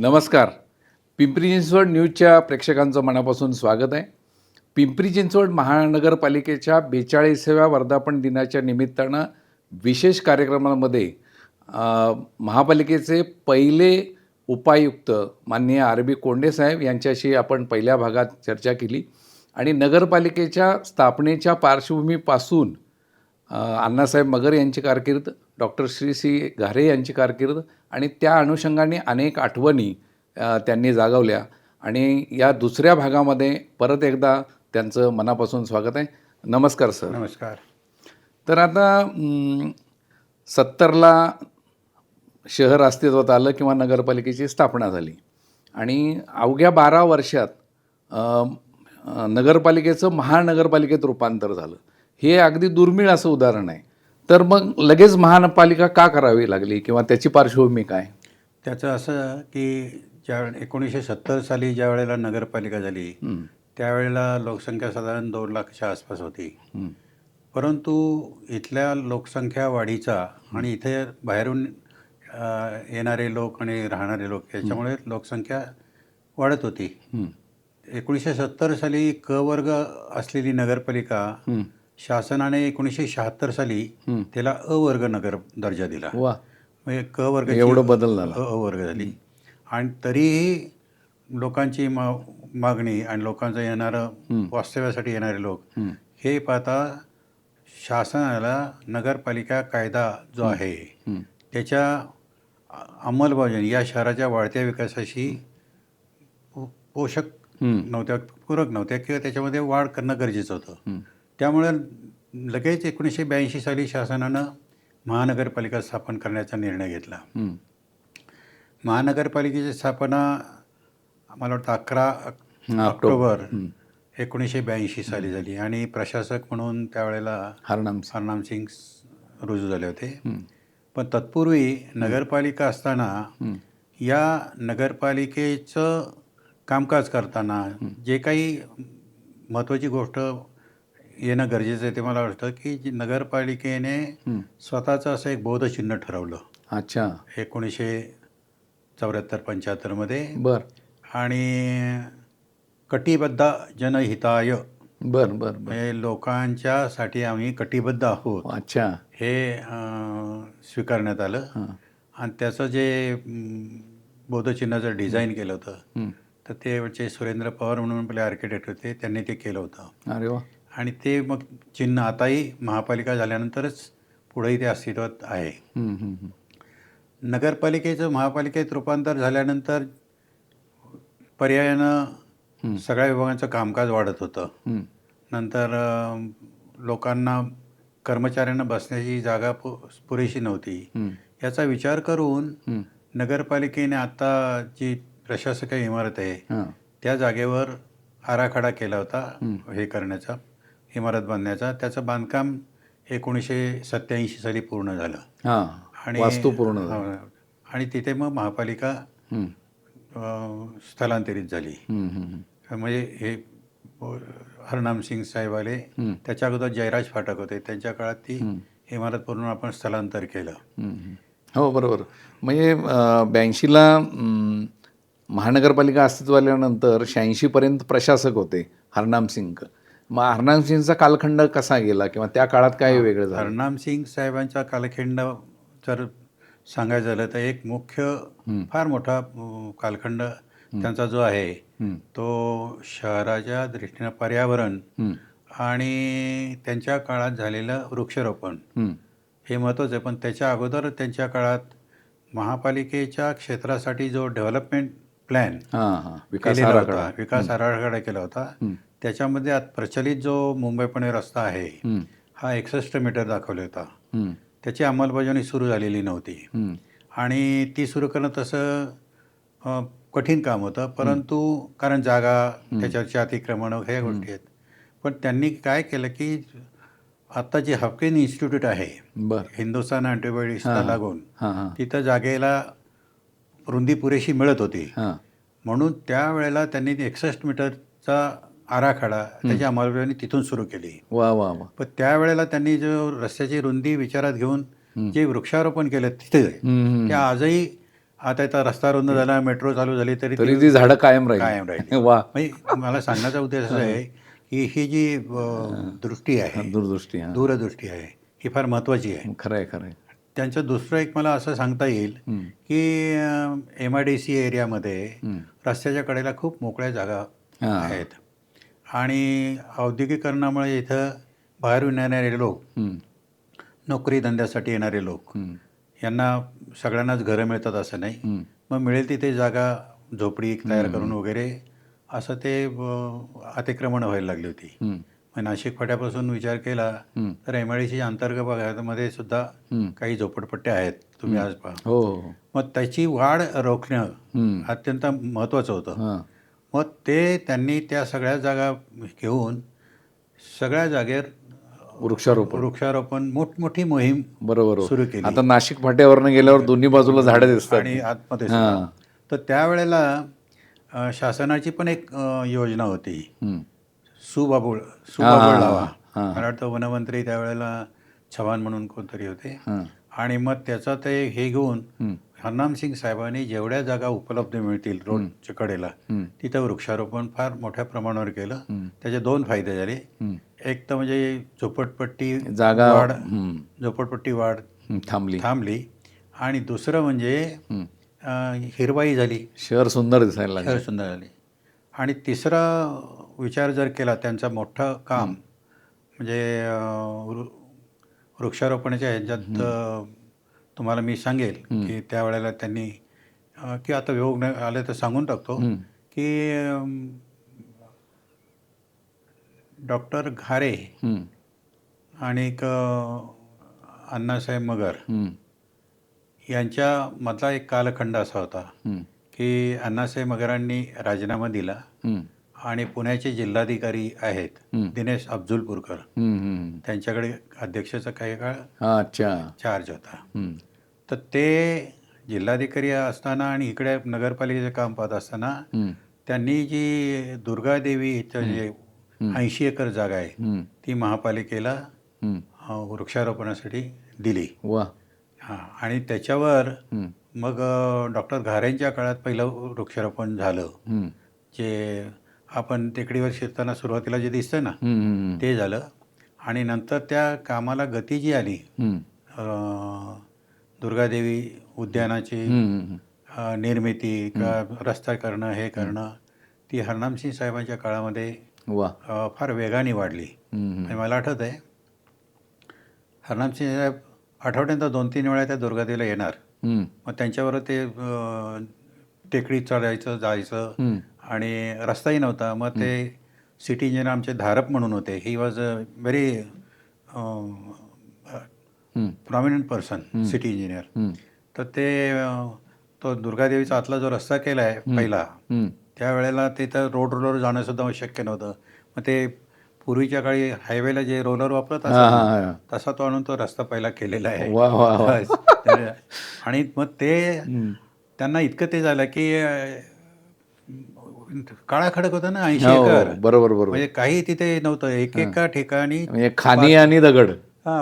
नमस्कार. पिंपरी चिंचवड न्यूजच्या प्रेक्षकांचं मनापासून स्वागत आहे. पिंपरी चिंचवड महानगरपालिकेच्या 42व्या वर्धापन दिनाच्या निमित्तानं विशेष कार्यक्रमामध्ये महापालिकेचे पहिले उपायुक्त माननीय आर.बी. कोंडे साहेब यांच्याशी आपण पहिल्या भागात चर्चा केली आणि नगरपालिकेच्या स्थापनेच्या पार्श्वभूमीपासून अण्णासाहेब मगर यांची कारकीर्द, डॉक्टर श्री सी घारे यांची कारकीर्द आणि त्या अनुषंगाने अनेक आठवणी त्यांनी जागवल्या आणि या दुसऱ्या भागामध्ये परत एकदा त्यांचं मनापासून स्वागत आहे. नमस्कार सर. नमस्कार. तर आता 70ला शहर अस्तित्वात आलं किंवा नगरपालिकेची स्थापना झाली आणि अवघ्या 12 वर्षात नगरपालिकेचं महानगरपालिकेत रूपांतर झालं. हे अगदी दुर्मिळ असं उदाहरण आहे. तर मग लगेच महानगरपालिका का करावी लागली किंवा त्याची पार्श्वभूमी काय? त्याचं असं की ज्या 1970 साली ज्या वेळेला नगरपालिका झाली त्यावेळेला लोकसंख्या साधारण 2 लाखाच्या आसपास होती. परंतु इथल्या लोकसंख्या वाढीचा आणि इथे बाहेरून येणारे लोक आणि राहणारे लोक याच्यामुळे लोकसंख्या वाढत होती. 1970 साली क वर्ग असलेली नगरपालिका शासनाने 1976 साली त्याला अ वर्ग नगर दर्जा दिला. वा, म्हणजे क वर्ग एवढं बदल झाला. अ वर्ग झाली आणि तरीही लोकांची मागणी आणि लोकांचं येणारं वास्तव्यासाठी येणारे लोक हे पाहता शासनाला नगरपालिका कायदा जो आहे त्याच्या अंमलबजावणी या शहराच्या वाढत्या विकासाशी पोषक नव्हत्या, पूरक नव्हत्या किंवा त्याच्यामध्ये वाढ करणं गरजेचं होतं. त्यामुळे लगेच 1982 साली शासनानं महानगरपालिका स्थापन करण्याचा निर्णय घेतला. महानगरपालिकेची स्थापना मला वाटतं 11 ऑक्टोबर 1982 साली झाली आणि प्रशासक म्हणून त्यावेळेला हरनाम सिंग रुजू झाले होते. पण तत्पूर्वी नगरपालिका असताना या नगरपालिकेचं कामकाज करताना जे काही महत्त्वाची गोष्ट येणं गरजेचं आहे ते मला वाटतं की नगरपालिकेने स्वतःचं असं एक बोधचिन्ह ठरवलं. अच्छा. 1974-75 मध्ये. बर. आणि कटिबद्ध जनहिताय. म्हणजे लोकांच्यासाठी आम्ही कटिबद्ध आहोत. अच्छा. हे स्वीकारण्यात आलं. आणि त्याचं जे बोधचिन्हाचं डिझाईन केलं होतं तर ते सुरेंद्र पवार म्हणून आपले आर्किटेक्ट होते, त्यांनी ते केलं होतं. अरे वा. आणि ते मग चिन्ह आताही महापालिका झाल्यानंतरच पुढेही ते अस्तित्वात आहे. नगरपालिकेचं महापालिकेत रूपांतर झाल्यानंतर पर्यायानं सगळ्या विभागांचं कामकाज वाढत होतं. नंतर लोकांना कर्मचाऱ्यांना बसण्याची जागा पुरेशी नव्हती. याचा विचार करून नगरपालिकेने आता जी प्रशासकीय इमारत आहे त्या जागेवर आराखडा केला होता हे करण्याचा, इमारत बांधण्याचा. त्याचं बांधकाम 1987 साली पूर्ण झालं. आणि वास्तू पूर्ण झालं आणि तिथे मग महापालिका स्थलांतरित झाली. म्हणजे हे हरनाम सिंग साहेब आले, त्याच्या अगोदर जयराज फाटक होते, त्यांच्या काळात ती इमारत पूर्ण आपण स्थलांतर केलं. हो बरोबर. म्हणजे 82ला महानगरपालिका अस्तित्वात आल्यानंतर 86पर्यंत प्रशासक होते हरनाम सिंग. मग हरनाम सिंगचा कालखंड कसा गेला किंवा त्या काळात काय वेगळं झालं? हरनाम सिंग साहेबांचा कालखंड जर सांगायचं झालं तर एक मुख्य फार मोठा कालखंड त्यांचा जो आहे तो शहराच्या दृष्टीनं पर्यावरण आणि त्यांच्या काळात झालेलं वृक्षारोपण हे महत्त्वाचं आहे. पण त्याच्या अगोदर त्यांच्या काळात महापालिकेच्या क्षेत्रासाठी जो डेव्हलपमेंट प्लॅन विकास आराखडा केला होता त्याच्यामध्ये प्रचलित जो मुंबई पुणे रस्ता आहे हा 61 मीटर दाखवला होता. त्याची अंमलबजावणी सुरू झालेली नव्हती आणि ती सुरू करणं तसं कठीण काम होतं. परंतु कारण जागा, त्याच्यावरचे अतिक्रमण ह्या गोष्टी आहेत. पण त्यांनी काय केलं की आता जे हाफकिन इन्स्टिट्यूट आहे हिंदुस्थान अँटीबॉडीजला लागून तिथं जागेला रुंदी पुरेशी मिळत होती. म्हणून त्यावेळेला त्यांनी 61 मीटरचा आराखडा त्याची अंमलबजावणी तिथून सुरू केली. पण त्यावेळेला त्यांनी जो रस्त्याची रुंदी विचारात घेऊन जे वृक्षारोपण केलं तिथे ते आजही आता इथं रस्ता रुंद झाला, मेट्रो चालू झाली तरी तरी ती झाडं कायम कायम राहिली. राहिली. वा. म्हणजे मला सांगण्याचा उद्देश असा आहे की ही जी दृष्टी आहे, दूरदृष्टी. हां. दूरदृष्टी आहे, ही फार महत्त्वाची आहे. खरं आहे, खरं आहे. त्यांचं दुसरं एक मला असं सांगता येईल हं. की MIDC एरियामध्ये हं. रस्त्याच्या कडेला खूप मोकळ्या जागा हां. आहेत आणि औद्योगिकरणामुळे इथं बाहेरून येणारे लोक, हं. नोकरी धंद्यासाठी येणारे लोक, हं. यांना सगळ्यांनाच घरं मिळतात असं नाही. हं. मग मिळेल तिथे जागा झोपडी तयार करून वगैरे असं ते अतिक्रमण व्हायला लागली होती. हं. मग नाशिक फाट्यापासून विचार केला हं. तर MIDC अंतर्गत भागामध्ये सुद्धा हं. काही झोपडपट्ट्या आहेत, तुम्ही आज पहा. हो, हो, हो. मग त्याची वाढ रोखणं हं. अत्यंत महत्त्वाचं होतं. हां. मग ते त्यांनी त्या सगळ्या जागा घेऊन सगळ्या जागेवर वृक्षारोपण मोठी मोहीम बरोबर. सुरू केली आता नाशिक फाट्यावरनं गेल्यावर दोन्ही बाजूला झाडं दिसतात. आणि आतमध्ये सुद्धा. तर त्यावेळेला शासनाची पण एक योजना होती, हं. सुबाबूळ हां. लावा. हां. मला वाटतं वनमंत्री त्यावेळेला चव्हाण म्हणून कोणतरी होते. हां. आणि मग त्याचा ते हे घेऊन हं. हरनाम सिंग साहेबांनी जेवढ्या जागा उपलब्ध मिळतील रोडच्या कडेला हं. तिथं वृक्षारोपण फार मोठ्या प्रमाणावर केलं. हं. त्याचे 2 फायदे झाले. हं. एक तर म्हणजे झोपडपट्टी जागा वाढ हं. झोपडपट्टी वाढ थांबली. आणि दुसरं म्हणजे हं. हिरवाई झाली, शहर सुंदर दिसायला लागलं. शहर सुंदर झाले. आणि तिसरा विचार जर केला त्यांचा मोठं काम म्हणजे वृक्षारोपणाच्या ह्याच्यात तुम्हाला मी सांगेल की त्यावेळेला त्यांनी की आता योग नाही आले तर सांगून टाकतो की डॉक्टर घारे हं. आणि एक अण्णासाहेब मगर हं. यांच्यामधला एक कालखंड असा होता हं. की अण्णासाहेब मगरांनी राजीनामा दिला हं. आणि पुण्याचे जिल्हाधिकारी आहेत हं. दिनेश अफजुलपूरकर, हं. हं. त्यांच्याकडे अध्यक्षाचा काही काळ अच्छा. चार्ज होता. हं. तर ते जिल्हाधिकारी असताना आणि इकडे नगरपालिकेचं काम पाहत असताना हं. त्यांनी जी दुर्गादेवी इथं जे 80 एकर जागा आहे हं. ती महापालिकेला हं. वृक्षारोपणासाठी दिली. वा. हां. आणि त्याच्यावर हं. मग डॉक्टर घारेंच्या काळात पहिलं वृक्षारोपण झालं. हं. जे आपण टेकडीवर शिरताना सुरुवातीला जे दिसतं ना हं. हं. ते झालं. आणि नंतर त्या कामाला गती जी आली हं. दुर्गादेवी उद्यानाची हं. निर्मिती का रस्ता करणं हे करणं ती हरनामसिंग साहेबांच्या काळामध्ये वा. फार वेगाने वाढली. हं. आणि मला आठवतं आहे हरनामसिंग साहेब आठवड्यानंतर 2-3 वेळा त्या दुर्गादेवीला येणार. हं. मग त्यांच्याबरोबर ते टेकडी चढायचं जायचं हं. आणि रस्ताही नव्हता. मग ते सिटी इंजिनियर आमचे धारप म्हणून होते. He was a very prominent person, city engineer. तर ते तो दुर्गादेवीचा आतला जो रस्ता केला आहे पहिला त्यावेळेला तिथं रोलर जाणंसुद्धा शक्य नव्हतं. मग ते पूर्वीच्या काळी हायवेला जे रोलर वापरत असतात तसा तो आणून तो रस्ता पहिला केलेला आहे. वा वा वा. आणि मग ते त्यांना इतकं ते झालं की काळा खडक होता ना 80 एकर. बरोबर बरोबर. म्हणजे काही तिथे नव्हतं. एका ठिकाणी म्हणजे खाणी आणि दगड.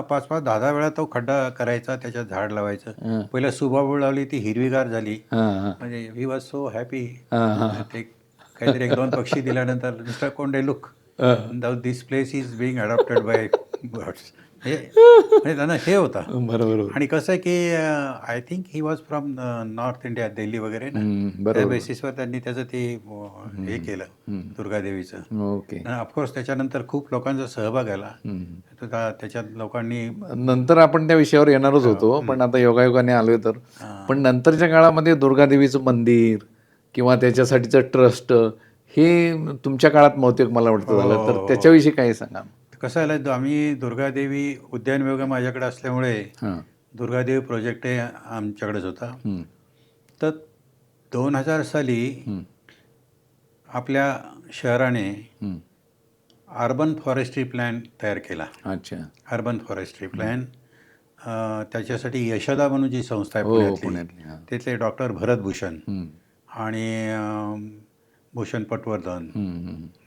5-5 10-10 वेळा तो खड्डा करायचा, त्याच्यात झाड लावायचं. पहिलं सुबाबूळ लावली, ती हिरवीगार झाली. म्हणजे वी वॉज सो हॅपी. ते काहीतरी 1-2 पक्षी दिल्यानंतर mister Konde look this place is being adopted by birds. हे म्हणजे त्यांना हे होतं. बरोबर. आणि कसं आहे की I think he was from north India, Delhi वगैरे ना. त्या बेसिसवर त्यांनी त्याचं ते हे केलं दुर्गादेवीचं. ओके. ऑफकोर्स त्याच्यानंतर खूप लोकांचा सहभाग आला. त्याच्यात लोकांनी नंतर आपण त्या विषयावर येणारच होतो, पण आता योगायोगाने आलोय तर. पण नंतरच्या काळामध्ये दुर्गादेवीचं मंदिर किंवा त्याच्यासाठीचं ट्रस्ट हे तुमच्या काळात बहुतेक मला वाटतं झालं, तर त्याच्याविषयी काही सांगा. कसं झालं, आम्ही दुर्गादेवी उद्यान विभाग माझ्याकडे असल्यामुळे दुर्गादेवी प्रोजेक्ट हे आमच्याकडेच होता. तर 2000 साली आपल्या शहराने अर्बन फॉरेस्ट्री प्लॅन तयार केला. अच्छा. Urban forestry plan. त्याच्यासाठी यशोदा म्हणून जी संस्था आहे पुण्यातली, तिथले डॉक्टर भरत भूषण आणि भूषण पटवर्धन,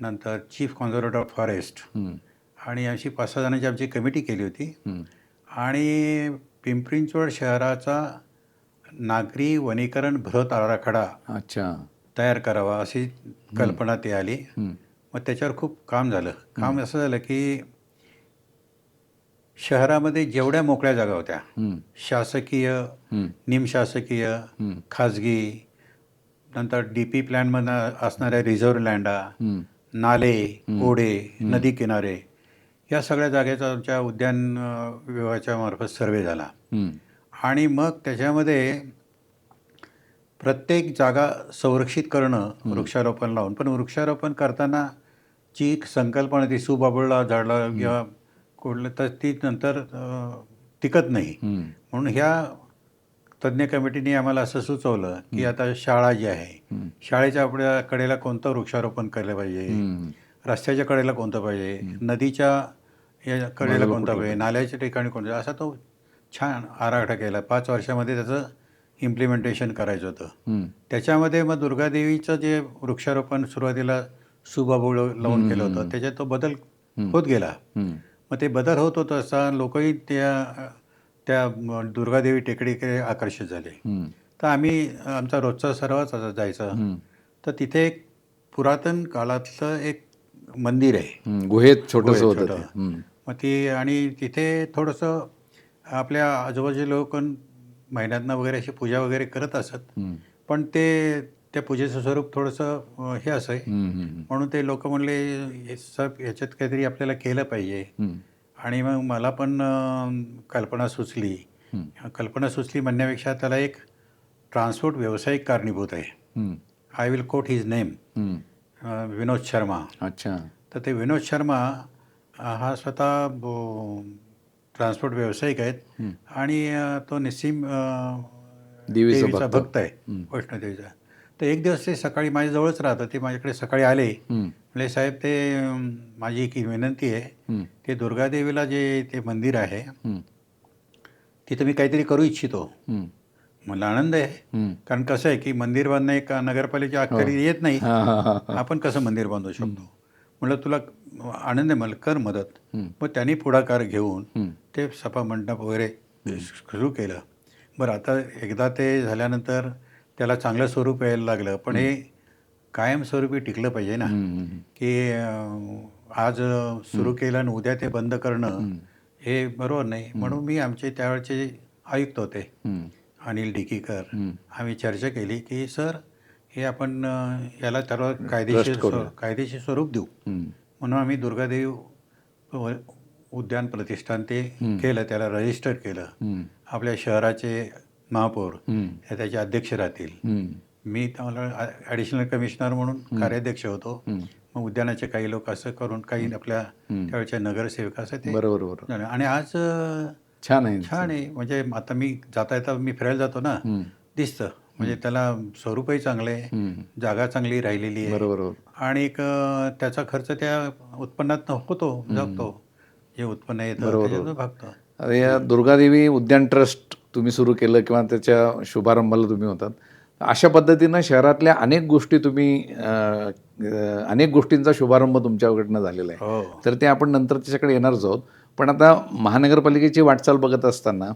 नंतर चीफ कॉन्झर्वेटर ऑफ फॉरेस्ट आणि अशी 5-6 जणांची आमची कमिटी केली होती. आणि पिंपरी चिंचवड शहराचा नागरी वनीकरण बृहत आराखडा अच्छा. तयार करावा अशी कल्पना ती आली. हं. मग त्याच्यावर खूप काम झालं. काम असं झालं की शहरामध्ये जेवढ्या मोकळ्या जागा होत्या, हं. शासकीय, हं. निमशासकीय, हं. खाजगी, नंतर DP प्लॅनमधनं असणाऱ्या रिझर्व्ह लँडा, हं. नाले, ओढे, नदी किनारे या सगळ्या जागेचा आमच्या उद्यान विभागाच्या मार्फत सर्वे झाला. हं. आणि मग त्याच्यामध्ये प्रत्येक जागा संरक्षित करणं वृक्षारोपण लावून, पण वृक्षारोपण करताना जी एक संकल्पना ती सुबाबुळला झाडला किंवा कुठलं तर ती नंतर टिकत नाही. हं. म्हणून ह्या तज्ज्ञ कमिटीने आम्हाला असं सुचवलं की आता शाळा जी आहे, शाळेच्या आपल्या कडेला कोणतं वृक्षारोपण केलं पाहिजे, हं. रस्त्याच्या कडेला कोणतं पाहिजे, नदीच्या या कडेला बाजूला कोणतं कुठलं पाहिजे, नाल्याच्या ठिकाणी कोणतं, असा तो छान आराखडा केला. 5 वर्षामध्ये त्याचं इम्प्लिमेंटेशन करायचं होतं. हं. त्याच्यामध्ये मग दुर्गादेवीचं जे वृक्षारोपण सुरुवातीला सुबाबुळ लावून केलं होतं, त्याच्यात तो बदल होत गेला. हं. मग ते बदल होत होत असता लोकही त्या त्या दुर्गादेवी टेकडीकडे आकर्षित झाले. हं. तर आम्ही आमचा रोजचा सरावच असा जायचा. हं. तर तिथे एक पुरातन काळातलं एक मंदिर आहे. हं. गुहेत छोटंसं गुहेत होतं छोटं. ते. हं. मग ती आणि तिथे थोडंसं आपल्या आजूबाजूचे लोक महिन्यातनं वगैरे अशी पूजा वगैरे करत असत. हं. पण त्या पूजेचं स्वरूप थोडंसं हे असं आहे. हं. हं. म्हणून ते लोक म्हणले हे सब याच्यात काहीतरी आपल्याला केलं पाहिजे. हं. आणि मग मला पण कल्पना सुचली. हं. कल्पना सुचली म्हणण्यापेक्षा त्याला एक ट्रान्सपोर्ट व्यावसायिक कारणीभूत आहे. हं. I will quote his name, हं. विनोद शर्मा. अच्छा. तर ते विनोद शर्मा हा स्वतः ट्रान्सपोर्ट व्यावसायिक आहेत. हं. आणि तो निस्सीम देवीचा देवीचा भक्त. भक्त आहे, वैष्णोदेवीचा. तर एक दिवस ते सकाळी माझ्याजवळच राहतात. ते माझ्याकडे सकाळी आले. हं. म्हणले साहेब ते माझी एक विनंती आहे, हं. ते दुर्गादेवीला जे ते मंदिर आहे हं. तिथं मी काहीतरी करू इच्छितो. हं. मला आनंद आहे. हं. कारण कसं आहे की मंदिर बांधणं एक नगरपालिकेच्या अखत्यारीत येत नाही. हां, हां, हां, हां. आपण कसं मंदिर बांधू शकतो. म्हटलं तुला आनंद आहे, मला कर मदत. हं. मग त्यांनी पुढाकार घेऊन हं. ते सभा मंडप वगैरे सुरू केलं. बरं आता एकदा ते झाल्यानंतर त्याला चांगलं स्वरूप यायला लागलं. पण हे कायमस्वरूपी टिकलं पाहिजे ना. हं. की आज सुरू केलं आणि उद्या ते बंद करणं हे बरोबर नाही. म्हणून मी आमचे त्यावेळचे आयुक्त होते हं. अनिल डिकीकर. हं. आम्ही चर्चा केली की सर हे आपण याला सर्व करूया. कायदेशीर स्वरूप देऊ. हं. म्हणून आम्ही दुर्गादेवी उद्यान प्रतिष्ठान ते केलं, त्याला रजिस्टर केलं. हं. आपल्या शहराचे महापौर हं. हे त्याचे अध्यक्ष राहतील. हं. मी त्याला ॲडिशनल कमिशनर म्हणून कार्याध्यक्ष होतो. हं. मग उद्यानाचे काही लोक असं करून काही आपल्या त्यावेळच्या नगरसेवक असं ते बरोबर बरोबर. झालं. आणि आज छान आहे. छान आहे. म्हणजे आता मी जाता येता मी फिरायला जातो ना, हं. दिसतं. म्हणजे त्याला स्वरूपही चांगलं आहे, हं. जागा चांगली राहिलेली आहे. बरोबर बरोबर. आणि एक त्याचा खर्च त्या उत्पन्नात होतो, जगतो. जे उत्पन्न येतं बरोबर. त्याच्यातून भागतं. आता या दुर्गादेवी उद्यान ट्रस्ट तुम्ही सुरू केलं किंवा त्याच्या शुभारंभाला तुम्ही होतात. अशा पद्धतीनं शहरातल्या अनेक गोष्टी तुम्ही अनेक गोष्टींचा शुभारंभ तुमच्याकडनं झालेला आहे. हो. तर ते आपण नंतर त्याच्याकडे येणारच आहोत. पण आता महानगरपालिकेची वाटचाल बघत असताना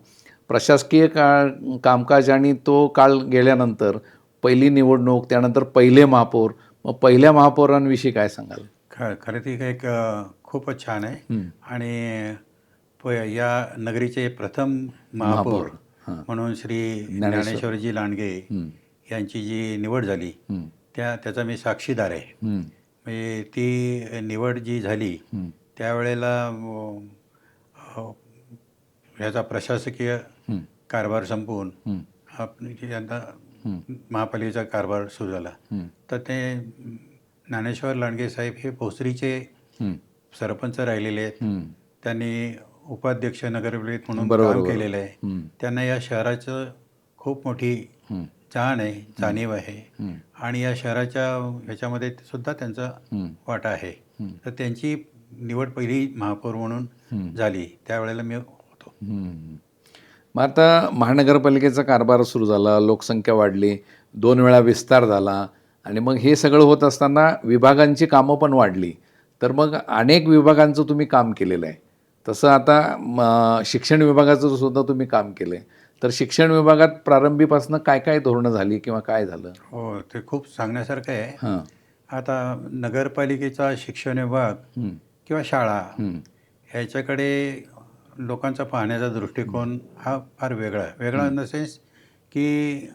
प्रशासकीय कामकाज आणि तो काळ गेल्यानंतर पहिली निवडणूक, त्यानंतर पहिले महापौर, मग पहिल्या महापौरांविषयी काय सांगाल? खरं ती एक खूपच छान आहे. हं. आणि या नगरीचे प्रथम महापौर म्हणून श्री ज्ञानेश्वरजी लांडगे यांची जी निवड झाली त्याचा मी साक्षीदार आहे. म्हणजे ती निवड जी झाली त्यावेळेला ह्याचा प्रशासकीय कारभार संपवून यंदा महापालिकेचा कारभार सुरू झाला. तर ते ज्ञानेश्वर लांडगे साहेब हे भोसरीचे सरपंच राहिलेले आहेत. त्यांनी उपाध्यक्ष नगरपालिकेत म्हणून काम केलेलं आहे. त्यांना या शहराचं खूप मोठी जाण आहे, जाणीव आहे. आणि या शहराच्या ह्याच्यामध्ये सुद्धा त्यांचा वाटा आहे. तर त्यांची निवड पहिली महापौर म्हणून झाली त्यावेळेला मी होतो. मग आता महानगरपालिकेचा कारभार सुरू झाला, लोकसंख्या वाढली, 2 वेळा विस्तार झाला आणि मग हे सगळं होत असताना विभागांची कामं पण वाढली. तर मग अनेक विभागांचं तुम्ही काम केलेलं आहे. तसं आता शिक्षण विभागाचं सुद्धा तुम्ही काम केलं आहे. तर शिक्षण विभागात प्रारंभीपासून काय काय धोरणं झाली किंवा काय झालं? हो, ते खूप सांगण्यासारखं आहे. हां. आता नगरपालिकेचा शिक्षण विभाग हं, किंवा शाळा हं, ह्याच्याकडे लोकांचा पाहण्याचा दृष्टिकोन हा फार वेगळा आहे. वेगळा इन द सेन्स की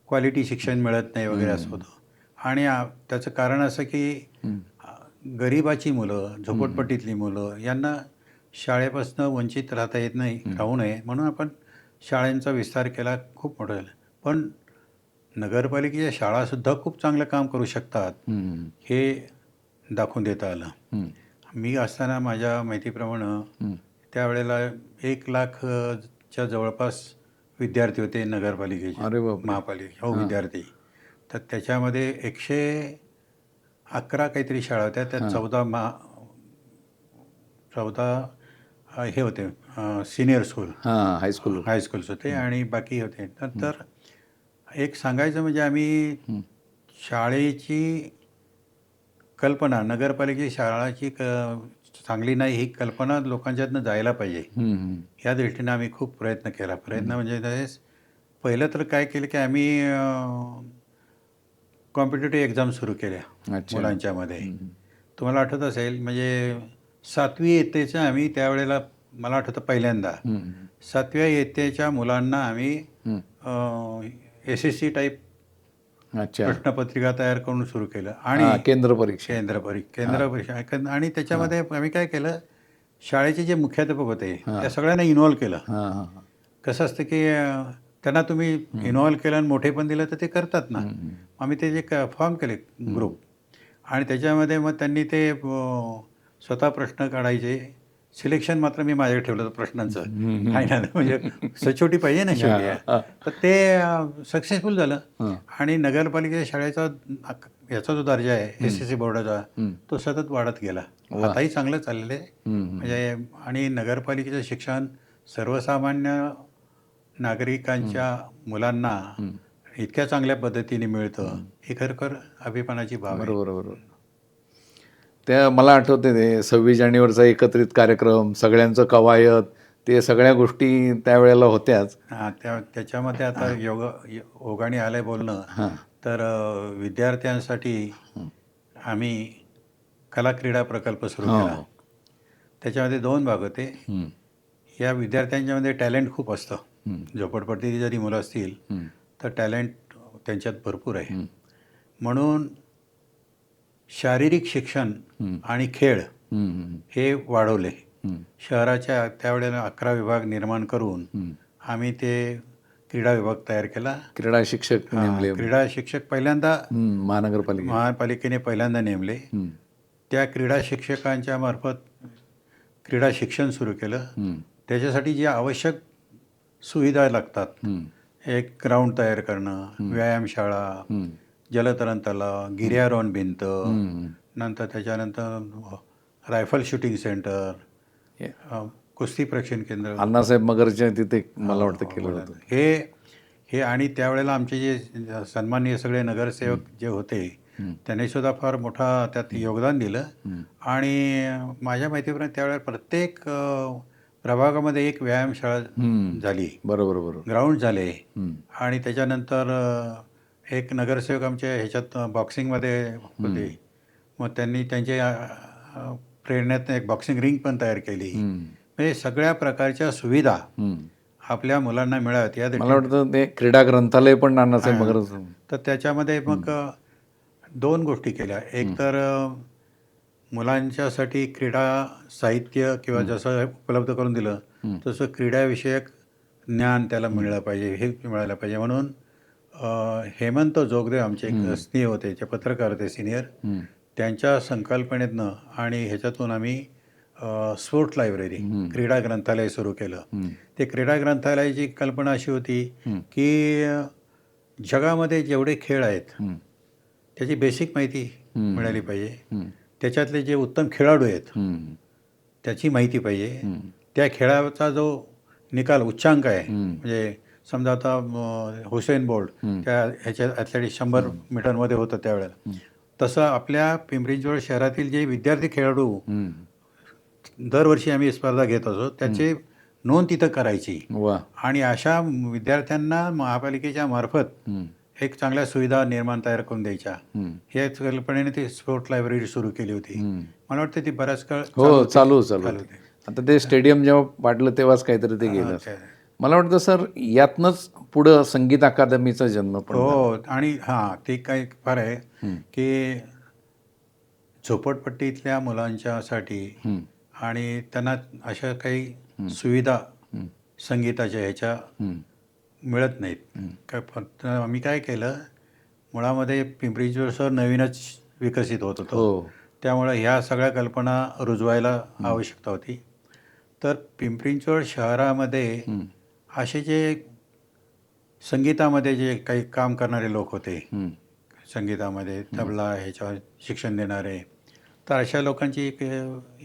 क्वालिटी शिक्षण मिळत नाही वगैरे असं होतं. आणि त्याचं कारण असं की हं, आ, गरिबाची मुलं, झोपडपट्टीतली मुलं यांना शाळेपासून वंचित राहता येत नाही, राहू नये म्हणून आपण शाळांचा विस्तार केला, खूप मोठा झाला. पण नगरपालिकेच्या शाळासुद्धा खूप चांगलं काम करू शकतात हं, हे दाखवून देता आलं. हं, मी असताना माझ्या माहितीप्रमाणे हं. त्यावेळेला 1,00,000 च्या जवळपास विद्यार्थी होते नगरपालिकेचे, अरे बापरे! महापालिके हो हां. विद्यार्थी. तर त्याच्यामध्ये 111 काहीतरी शाळा होत्या. त्यात हां. 14 हे होते सीनियर स्कूल, हां, हायस्कूल. हायस्कूल्स होते आणि बाकी होते. नंतर एक सांगायचं म्हणजे आम्ही हं, शाळेची कल्पना, नगरपालिकेची शाळाची चांगली नाही ही कल्पना लोकांच्यातनं जायला पाहिजे. हं, हं. या दृष्टीने आम्ही खूप प्रयत्न केला. प्रयत्न म्हणजे त्यावेळेस पहिलं तर काय केलं की आम्ही कॉम्पिटिटिव्ह एक्झाम सुरू केल्या अच्छा. मुलांच्यामध्ये. हं, तुम्हाला आठवत असेल म्हणजे 7वी इयत्तेच्या आम्ही त्यावेळेला मला आठवतं पहिल्यांदा हं, हं, 7व्या इयत्तेच्या मुलांना आम्ही हं. SSC टाईप अच्छा. प्रश्नपत्रिका तयार करून सुरू केलं आणि हां, केंद्र परीक्षा. केंद्र परीक्षा आणि त्याच्यामध्ये आम्ही काय केलं, शाळेचे जे मुख्याध्यापक होते हां. त्या सगळ्यांना इन्व्हॉल्व केलं. हां, हां, हां. कसं असतं की त्यांना तुम्ही इन्व्हॉल्व केलं आणि मोठे पण दिलं तर ते करतात ना. हं, हं. आम्ही ते जे फॉर्म केले ग्रुप आणि त्याच्यामध्ये मग त्यांनी ते स्वतः प्रश्न काढायचे. सिलेक्शन मात्र मी माझ्याकडे ठेवलं होतं प्रश्नांचं. हं, आहे ना, म्हणजे सचोटी पाहिजे ना शेवटी. हां, हां. तर ते सक्सेसफुल झालं हां. आणि नगरपालिकेच्या शाळेचा याचा जो दर्जा आहे SSC बोर्डाचा हं. तो सतत वाढत गेला. वाह! आताही चांगलं चाललेलं आहे. हं, हं. म्हणजे आणि नगरपालिकेचं शिक्षण सर्वसामान्य नागरिकांच्या मुलांना हं. इतक्या चांगल्या पद्धतीने मिळतं ही खरोखर अभिमानाची बाब आहे. बरोबर, बरोबर. त्या मला आठवते ते 26 जानेवारीचा एकत्रित कार्यक्रम, सगळ्यांचं कवायत, ते सगळ्या गोष्टी त्यावेळेला होत्याच. त्याच्यामध्ये आता ओघाने आलंय बोलणं हां. तर विद्यार्थ्यांसाठी आम्ही कला क्रीडा प्रकल्प सुरू केला. हो. त्याच्यामध्ये 2 भाग होते. हं, या विद्यार्थ्यांच्यामध्ये टॅलेंट खूप असतं. हं, झोपडपट्टीची जरी मुलं असतील हं, तर टॅलेंट त्यांच्यात भरपूर आहे. हं, म्हणून शारीरिक शिक्षण हं, आणि खेळ हं, हं, हे वाढवले. हं, शहराच्या त्यावेळेला 11 विभाग निर्माण करून हं. आम्ही ते क्रीडा विभाग तयार केला. क्रीडा शिक्षक नेमले. क्रीडा शिक्षक पहिल्यांदा महानगरपालिकेत. महापालिकेने पहिल्यांदा नेमले. हं, त्या क्रीडा शिक्षकांच्या मार्फत क्रीडा शिक्षण सुरू केलं. हं, त्याच्यासाठी जी आवश्यक सुविधा लागतात, हं, एक ग्राउंड तयार करणं, व्यायामशाळा, हं, जलतरण तलाव, गिर्यारोहण भिंत, हं. नंतर त्याच्यानंतर रायफल शूटिंग सेंटर, हे कुस्ती प्रशिक्षण केंद्र. अण्णासाहेब मगरच्या तिथे मला वाटतं केलं होतं. हे आणि त्यावेळेला आमचे जे सन्माननीय सगळे नगरसेवक जे होते त्यांनी सुद्धा फार मोठा त्यात योगदान दिलं. आणि माझ्या माहितीप्रमाणे त्यावेळेला प्रत्येक प्रभागामध्ये एक व्यायामशाळा झाली, बरोबर, बरोबर. ग्राउंड झाले. हं, आणि त्याच्यानंतर एक नगरसेवक आमच्या ह्याच्यात बॉक्सिंगमध्ये होते. मग त्यांनी त्यांच्या प्रेरणेतनं एक बॉक्सिंग रिंग पण तयार केली. हं, म्हणजे सगळ्या प्रकारच्या सुविधा हं. आपल्या मुलांना मिळाव्यात या मला दृष्टीने. वाटतं ते क्रीडा ग्रंथालय पण अण्णासाहेब मगर. तर त्याच्यामध्ये मग 2 गोष्टी केल्या. एक तर मुलांच्यासाठी क्रीडा साहित्य किंवा जसं उपलब्ध करून दिलं तसं क्रीडाविषयक ज्ञान त्याला मिळालं पाहिजे, हे मिळालं पाहिजे म्हणून हेमंत जोगदेव आमचे एक स्नेह होते, ते पत्रकार होते सिनियर. त्यांच्या संकल्पनेतनं आणि ह्याच्यातून आम्ही स्पोर्ट लायब्ररी, क्रीडा ग्रंथालय सुरू केलं. ते क्रीडा ग्रंथालयाची कल्पना अशी होती की जगामध्ये जेवढे खेळ आहेत त्याची बेसिक माहिती मिळाली पाहिजे. त्याच्यातले जे उत्तम खेळाडू आहेत त्याची माहिती पाहिजे. त्या खेळाचा जो निकाल उच्चांक आहे, म्हणजे समजा आता हुसेन बोल्ट त्या ह्याच्या ॲथलेटिक्स 100 मीटरमध्ये होतं त्यावेळेला, तसं आपल्या पिंपरी-चिंचवड शहरातील जे विद्यार्थी खेळाडू दरवर्षी आम्ही स्पर्धा घेत असतो त्याचे नोंद तिथं करायची वा. आणि अशा विद्यार्थ्यांना महापालिकेच्या मार्फत हं, एक चांगल्या सुविधा निर्माण तयार करून द्यायच्या. हं, याच कल्पनेने ती स्पोर्ट लायब्ररी सुरू केली होती. हं. मला वाटतं ती बराच काळ हो, चालू चालू होते. होती. आता ते स्टेडियम जेव्हा पाडलं तेव्हाच काहीतरी ते गेलं ते असं. मला वाटतं सर यातनंच पुढं संगीत अकादमीचा जन्म पण झाला. हो आणि हां, ते काय फार आहे हं, की झोपडपट्टीतल्या मुलांच्यासाठी हं, आणि त्यांना अशा काही हं, सुविधा हं, संगीताच्या ह्याच्या हं, मिळत नाहीत. हं. काय फक्त आम्ही काय केलं, मुळामध्ये पिंपरी चिंचवड शहर नवीनच विकसित होत हो. होतं. त्यामुळं ह्या सगळ्या कल्पना रुजवायला आवश्यकता होती. तर पिंपरी चिंचवड शहरामध्ये हं, असे जे संगीतामध्ये जे काही काम करणारे लोक होते, हं, संगीतामध्ये तबला ह्याच्यावर शिक्षण देणारे, तर अशा लोकांची एक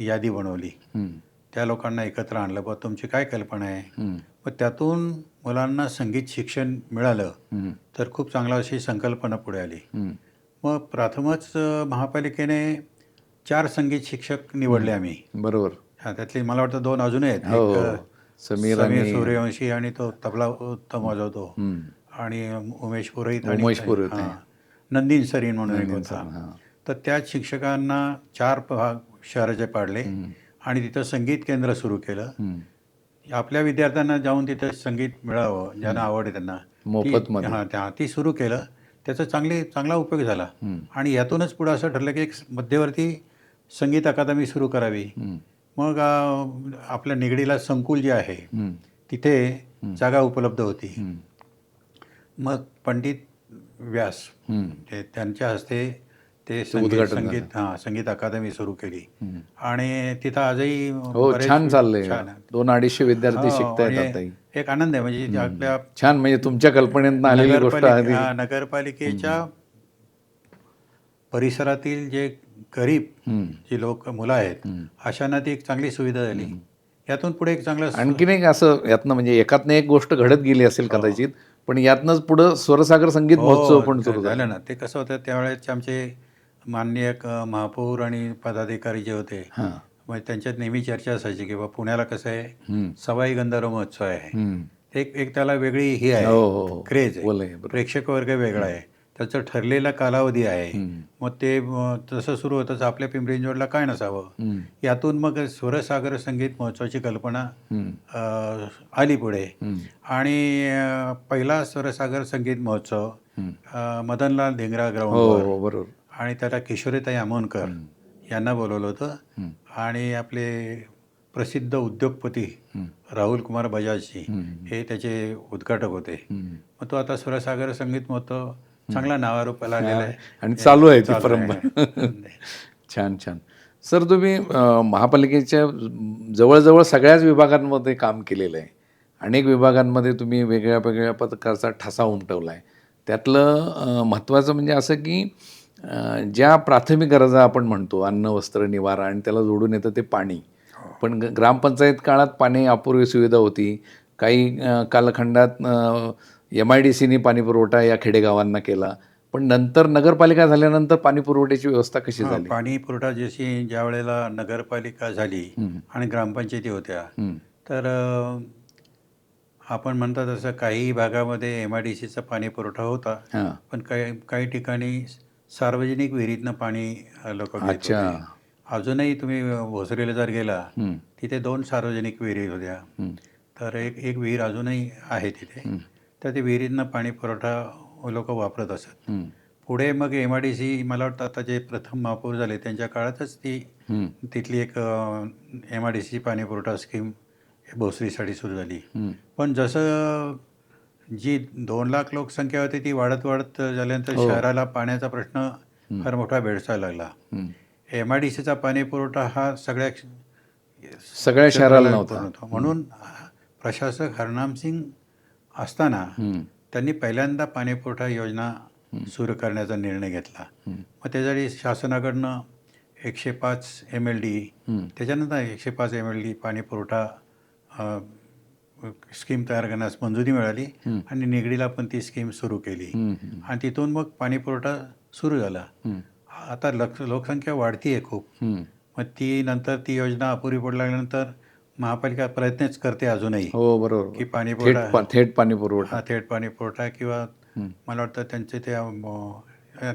यादी बनवली. हं, त्या लोकांना एकत्र आणलं, बुवा तुमची काय कल्पना आहे? हं, मग त्यातून मुलांना संगीत शिक्षण मिळालं, हं, तर खूप चांगला अशी संकल्पना पुढे आली. हं, मग प्रथमच महापालिकेने 4 संगीत शिक्षक निवडले आम्ही. बरोबर. हां, त्यातले मला वाटतं 2 अजूनही आहेत. हो, एक हो. समीर समीर आणि सूर्यवंशी आणि तो तबला उत्तम वाजवतो हं, आणि उमेश पुरोहित आणि उमेश पुरोहित आहे. हां, नंदीन सरीन म्हणून एक नंदन होता. सर. हां. तर त्या शिक्षकांना 4 भाग शहराचे पाडले हं, आणि तिथं संगीत केंद्र सुरू केलं. हं, आपल्या विद्यार्थ्यांना जाऊन तिथं संगीत मिळावं, ज्यांना आवड आहे त्यांना. ती मोफतमध्ये. ती सुरू केलं. त्याचा चांगला उपयोग झाला हं, आणि यातूनच पुढं असं ठरलं की एक मध्यवर्ती संगीत अकादमी सुरू करावी. हं, मग आपल्या निगडीला संकुल जे आहे, हं, तिथे जागा उपलब्ध होती. हं, मग पंडित व्यास हं. ते त्यांच्या हस्ते ते उद्घाटन झालं. संगीत अकादमी सुरू केली हं. आणि तिथं आजही हो, बरेच छान चाललंय. छान आहे. 200-250 विद्यार्थी हो शिकतायत आणि आताही. एक आनंद आहे म्हणजे ते हं. आपल्या छान म्हणजे तुमच्या कल्पनेतनं आलेली गोष्ट आधी. नगरपालिकेच्या परिसरातील जे गरीब हं, जी मुलं आहेत, हं. अशांना ती एक चांगली सुविधा झाली. यातून पुढे एक चांगला आणखीन एक असं यातनं म्हणजे एकातनं एक गोष्ट घडत गेली असेल हो. कदाचित, पण यातनंच पुढं स्वरसागर संगीत महोत्सव पण सुरू झाला. झालं ना. ते कसं होतं त्यावेळेचे आमचे माननीय महापौर आणि पदाधिकारी जे होते, हां. मग त्यांच्यात नेहमी चर्चा असायची की बाबा पुण्याला कसं आहे, हं, सवाई गंधर्व महोत्सव आहे. हं. एक एक त्याला वेगळी ही हो, आहे, हो, हो. क्रेज आहे. बोल आहे. बरोबर. प्रेक्षक वर्ग वेगळा आहे. त्याचा ठरलेला कालावधी आहे. हं, मग ते तसं सुरू होतंच आपल्या पिंपरी चिंचवडला काय नसावं? हं, यातून मग स्वरसागर संगीत महोत्सवाची कल्पना हं, आली पुढे हं, आणि पहिला स्वरसागर संगीत महोत्सव हं. मदनलाल धिंगरा हो, ग्राउंडवर हो. बरोबर. आणि त्याला किशोरीताई आमोणकर हं, यांना बोलवलं होतं हं, आणि आपले प्रसिद्ध उद्योगपती हं, राहुल कुमार बजाजजी हं, हे त्याचे उद्घाटक होते. हं. मग तो आता स्वरसागर संगीत महोत्सव चांगला नावारूपाला आलेला आहे. आणि चालू आहे ती चालू आहे. परंपरा. छान, छान. सर तुम्ही महापालिकेच्या जवळ-जवळ सगळ्याच विभागांमध्ये काम केलेलं आहे. अनेक विभागांमध्ये तुम्ही वेगळ्या-वेगळ्या प्रकारचा ठसा उमटवला आहे. त्यातलं महत्त्वाचं म्हणजे असं की ज्या प्राथमिक गरजा आपण म्हणतो अन्न, वस्त्र, निवारा आणि त्याला जोडून येतं ते पाणी. पण ग्रामपंचायत काळात पाणी अपुरी सुविधा होती. काही कालखंडात MIDCनी पाणीपुरवठा या खेडेगावांना केला. पण नंतर नगरपालिका झाल्यानंतर पाणी पुरवठ्याची व्यवस्था कशी झाली? पाणी पुरवठा जशी ज्या वेळेला नगरपालिका झाली हं, आणि ग्रामपंचायती होत्या, हं. तर आपण म्हणता तसं काही भागामध्ये MIDCचा पाणी पुरवठा होता. हां. पण काही काही ठिकाणी सार्वजनिक विहिरीतनं पाणी लोकं घेत अच्छा. होते. अजूनही तुम्ही भोसरीला जर गेला, हं, तिथे 2 सार्वजनिक विहिरी होत्या. हं, तर एक एक विहीर अजूनही आहे तिथे. हं, तर ते विहिरीतनं पाणी पुरवठा लोकं वापरत असत. हं, पुढे मग MIDC मला वाटतं आता जे प्रथम महापौर झाले त्यांच्या काळातच हं, तिथली एक MIDC पाणी पुरवठा स्कीम भोसरीसाठी सुरू झाली. हं, पण जसं जी 2 लाख लोकसंख्या होती ती वाढत झाल्यानंतर हो. शहराला पाण्याचा प्रश्न फार मोठा भेडसायला लागला. हं. MIDCचा पाणी पुरवठा हा सगळ्या सगळ्या शहराला नव्हता. होता. म्हणून प्रशासक हरनामसिंग असताना हं, त्यांनी पहिल्यांदा पाणीपुरवठा योजना सुरू करण्याचा निर्णय घेतला. मग त्यासाठी शासनाकडनं 105 MLD हं, त्याच्यानंतर 105 MLD पाणीपुरवठा स्कीम तयार करण्यास मंजुरी मिळाली हं. आणि निगडीला पण ती स्कीम सुरू केली हं, हं, आणि तिथून मग पाणीपुरवठा सुरू झाला. हं, आता लोकसंख्या वाढती आहे खूप. हं, मग ती नंतर ती योजना अपुरी पडू लागल्यानंतर महापालिका प्रयत्नच करते अजूनही हो बरोबर. की पाणी पुरवठा थेट पाणी पुरवठा. हा थेट पाणी पुरवठा किंवा हं, मला वाटतं त्यांचे ते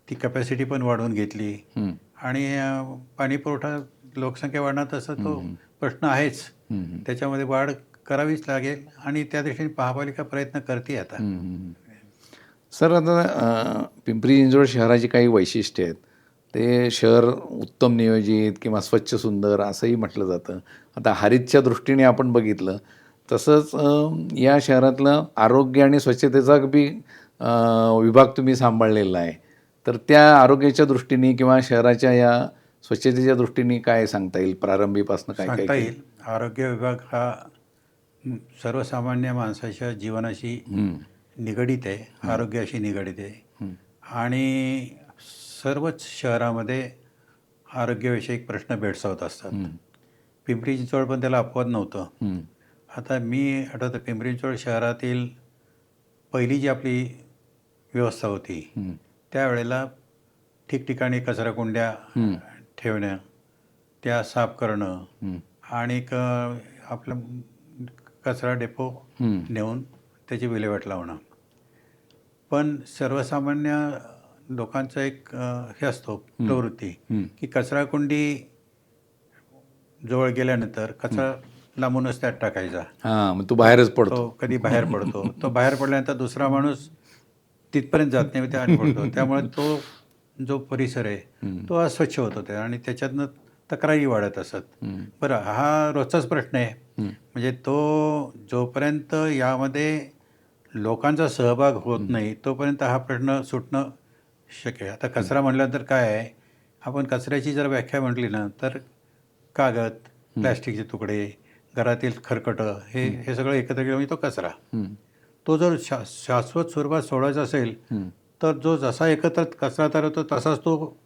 ती कपॅसिटी पण वाढवून घेतली हं, आणि पाणी पुरवठा लोकसंख्या वाढणार तसं हं, तो हं, प्रश्न आहेच. हं, हं, त्याच्यामध्ये वाढ करावीच लागेल आणि त्या दृष्टीने महापालिका प्रयत्न करते आता. हं, हं. सर आता पिंपरी चिंचवड शहराची काही वैशिष्ट्य आहेत. ते शहर उत्तम नियोजित किंवा स्वच्छ सुंदर असंही म्हटलं जातं. आता हरितच्या दृष्टीने आपण बघितलं तसंच या शहरातलं आरोग्य आणि स्वच्छतेचा बी अ, विभाग तुम्ही सांभाळलेला आहे. तर त्या आरोग्याच्या दृष्टीने किंवा शहराच्या या स्वच्छतेच्या दृष्टीने काय सांगता येईल प्रारंभीपासून काय काय सांगता केलं? येईल आरोग्य विभाग हा सर्वसामान्य माणसाच्या जीवनाशी हं, निगडीत आहे, आरोग्याशी निगडीत आहे हं, आणि सर्वच शहरामध्ये आरोग्यविषयक प्रश्न भेडसावत असतात. हं, पिंपरी चिंचवड पण त्याला अपवाद नव्हतं. हं, आता मी आठवतं पिंपरी चिंचवड शहरातील पहिली जी आपली व्यवस्था होती, हं, त्यावेळेला ठिकठिकाणी कचराकुंड्या हं, ठेवणं, त्या साफ करणं हं, आणि आपलं कचरा डेपो हं, नेऊन त्याची विल्हेवाट लावणं. पण सर्वसामान्य लोकांचा एक हे असतो हं, प्रवृत्ती, हं. की कचराकुंडी जवळ गेल्यानंतर कचरा लांबूनच त्यात टाकायचा. हां, मग तो तो बाहेरच पडतो. तो कधी बाहेर पडतो. तो बाहेर पडल्यानंतर दुसरा माणूस तिथपर्यंत जात नाही, त्या आत पडतो. त्यामुळे तो जो परिसर आहे, हं, तो अस्वच्छ होत होता आणि त्याच्यातनं तक्रारी वाढत असत. हं, बरं, हा रोजचाच प्रश्न आहे. हं, म्हणजे तो जोपर्यंत यामध्ये लोकांचा सहभाग होत नाही, तोपर्यंत हा प्रश्न सुटणं शक्य आहे. आता कचरा म्हटल्यानंतर काय आहे, आपण कचऱ्याची जर व्याख्या म्हटली ना, तर कागद, प्लास्टिकचे तुकडे, घरातील खरकटं हे सगळं एकत्र केलं म्हणजे तो कचरा. हं, तो जर शाश्वत स्वरूपात सोडायचा असेल, हं, तर जो जसा एकत्र कचरा तयार होतो तसाच तो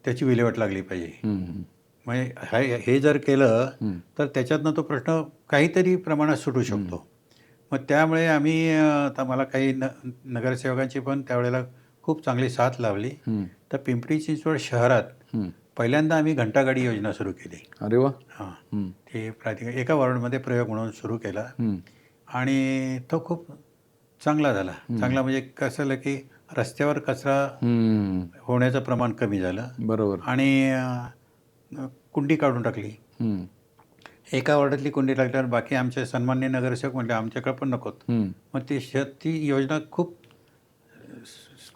त्याची विल्हेवाट लागली पाहिजे. हं, म्हणजे हे जर केलं, हं, तर त्याच्यातनं तो प्रश्न काहीतरी प्रमाणात सुटू शकतो. मग त्यामुळे आम्ही आता मला काही नगरसेवकांची पण त्यावेळेला खूप चांगली साथ लावली. हं, तर पिंपरी चिंचवड शहरात हं. पहिल्यांदा आम्ही घंटागाडी योजना सुरू केली. अरे वाह! हां. हं, ते एका वॉर्डमध्ये प्रयोग म्हणून सुरू केला हं, आणि तो खूप चांगला झाला. हं, चांगला म्हणजे कसं झालं, की रस्त्यावर कचरा हं. होण्याचं प्रमाण कमी झालं बरोबर. आणि कुंडी काढून टाकली. हं, एका वॉर्डातली कुंडी टाकल्यावर बाकी आमचे सन्माननीय नगरसेवक म्हटले, "आमच्याकडे पण नकोत." हं. मग ती योजना खूप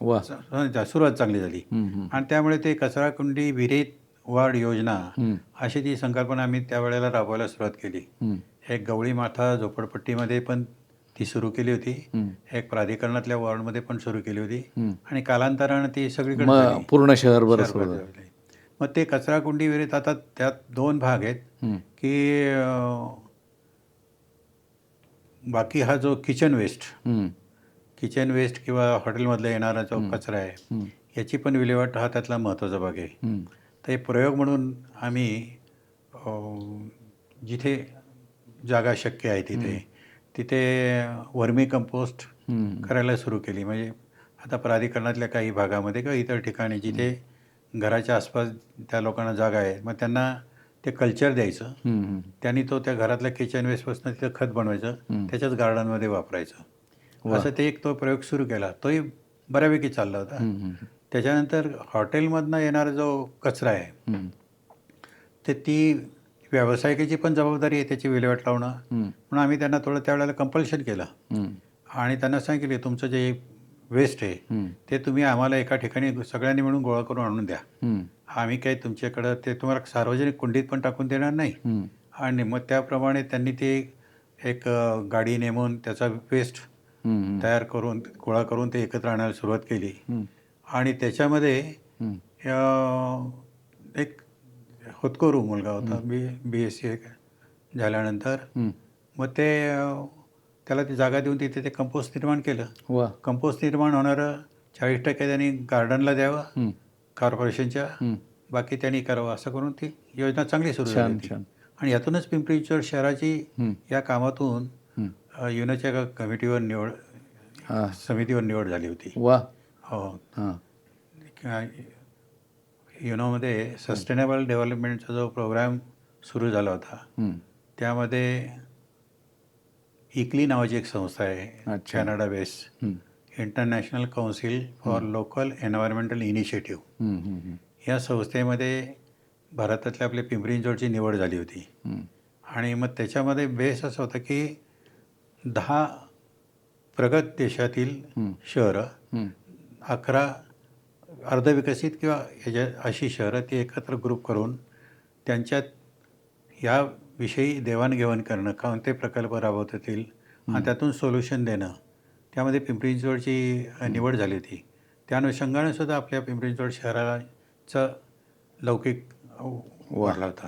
वाह! सुरुवात चांगली झाली हं, हं, आणि त्यामुळे ते कचराकुंडी विरहित वार्ड योजना हं, अशी ती संकल्पना आम्ही त्यावेळेला राबवायला सुरुवात केली. हं, एक गवळी माथा झोपडपट्टीमध्ये पण ती सुरू केली होती. हं, एक प्राधिकरणातल्या वॉर्डमध्ये पण सुरू केली होती हं. आणि कालांतरानं ती सगळीकडे झाली. मग पूर्ण शहरभर शहरभर सुरू झालं. झाली. मग ते कचराकुंडी विरहित आता त्यात 2 भाग आहेत, हं, की बाकी हा जो हं, किचन वेस्ट किंवा हॉटेलमधला येणारा जो हं, कचरा आहे, हं, याची पण विल्हेवाट हा त्यातला महत्त्वाचा भाग आहे. हं, तर हे प्रयोग म्हणून आम्ही जिथे जागा शक्य आहे तिथे वर्मी कंपोस्ट हं, करायला सुरू केली. म्हणजे आता प्राधिकरणातल्या काही भागामध्ये किंवा इतर ठिकाणी जिथे घराच्या आसपास त्या लोकांना जागा आहे, मग त्यांना ते कल्चर द्यायचं. हं, हं. त्यांनी तो त्या घरातल्या किचन वेस्टपासून तिथं खत बनवायचं, हं. त्याच्याच गार्डनमध्ये वापरायचं. वाह! असं ते एक तो प्रयोग सुरू केला. तोही बऱ्यापैकी चालला होता. हं, हं, त्याच्यानंतर हॉटेलमधनं येणारा जो कचरा आहे, हं, तर ती व्यावसायिकाची पण जबाबदारी आहे त्याची विल्हेवाट लावणं. हं, म्हणून आम्ही त्यांना थोडं त्यावेळेला कंपल्शन केलं हं, आणि त्यांना सांगितले, तुमचं जे वेस्ट आहे, हं, ते तुम्ही आम्हाला एका ठिकाणी सगळ्यांनी मिळून गोळा करून आणून द्या. हं, आम्ही काही तुमच्याकडं ते तुम्हाला सार्वजनिक कुंडीत पण टाकून देणार नाही. हं, आणि मग त्याप्रमाणे त्यांनी ते एक गाडी नेमून त्याचा वेस्ट हं, हं, तयार करून, गोळा करून ते एकत्र आणायला सुरुवात केली. हं, आणि त्याच्यामध्ये हं, एक होतकरू मुलगा होता, BSc झाल्यानंतर. हं. मग त्याला ती जागा देऊन तिथे ते कंपोस्ट निर्माण केलं. वाह! कंपोस्ट निर्माण होणारं 40% त्यांनी गार्डनला द्यावं, हं, कॉर्पोरेशनच्या. हं. बाकी त्यांनी करावं, असं करून ती योजना चांगली सुरू झाली छान, होती. छान. आणि यातूनच पिंपरी चिंचवड शहराची हं, या कामातून हं. युनोच्या एका हां. समितीवर निवड झाली होती. वाह! हो. हां. युनोमध्ये सस्टेनेबल डेव्हलपमेंटचा जो प्रोग्राम सुरू झाला होता. त्यामध्ये इकली नावाची एक संस्था आहे, अच्छा. Canada base, international council for local environmental initiative. या संस्थेमध्ये भारतातल्या आपल्या पिंपरी चिंचवडची निवड झाली होती. आणि मग त्याच्यामध्ये बेस असं होतं की 10 प्रगत देशातील शहरं, 11 अर्धविकसित किंवा ह्याच्या अशी शहरं ती एकत्र ग्रुप करून त्यांच्यात याविषयी देवाणघेवाण करणं, कोणते प्रकल्प राबवता येतील आणि त्यातून सोल्युशन देणं. त्यामध्ये पिंपरी चिंचवडची निवड झाली होती. त्या अनुषंगाने सुद्धा आपल्या पिंपरी चिंचवड शहराचा लौकिक वाढला होता.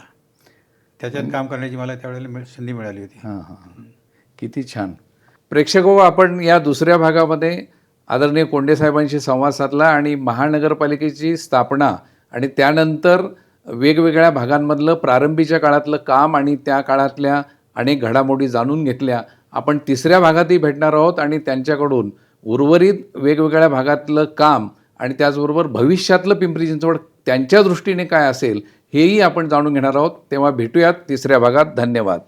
त्याच्यात काम करण्याची मला त्यावेळेला संधी मिळाली होती. किती छान. प्रेक्षको, आपण या दुसऱ्या भागामध्ये आदरणीय कोंडे साहेबांशी संवाद साधला आणि महानगरपालिकेची स्थापना आणि त्यानंतर वेगवेगळ्या भागांमधलं प्रारंभीच्या काळातलं काम आणि त्या काळातल्या अनेक घडामोडी जाणून घेतल्या. आपण तिसऱ्या भागातही भेटणार आहोत आणि त्यांच्याकडून उर्वरित वेगवेगळ्या भागातलं काम आणि त्याचबरोबर भविष्यातलं पिंपरी चिंचवड त्यांच्या दृष्टीने काय असेल हेही आपण जाणून घेणार आहोत. तेव्हा भेटूयात तिसऱ्या भागात. धन्यवाद.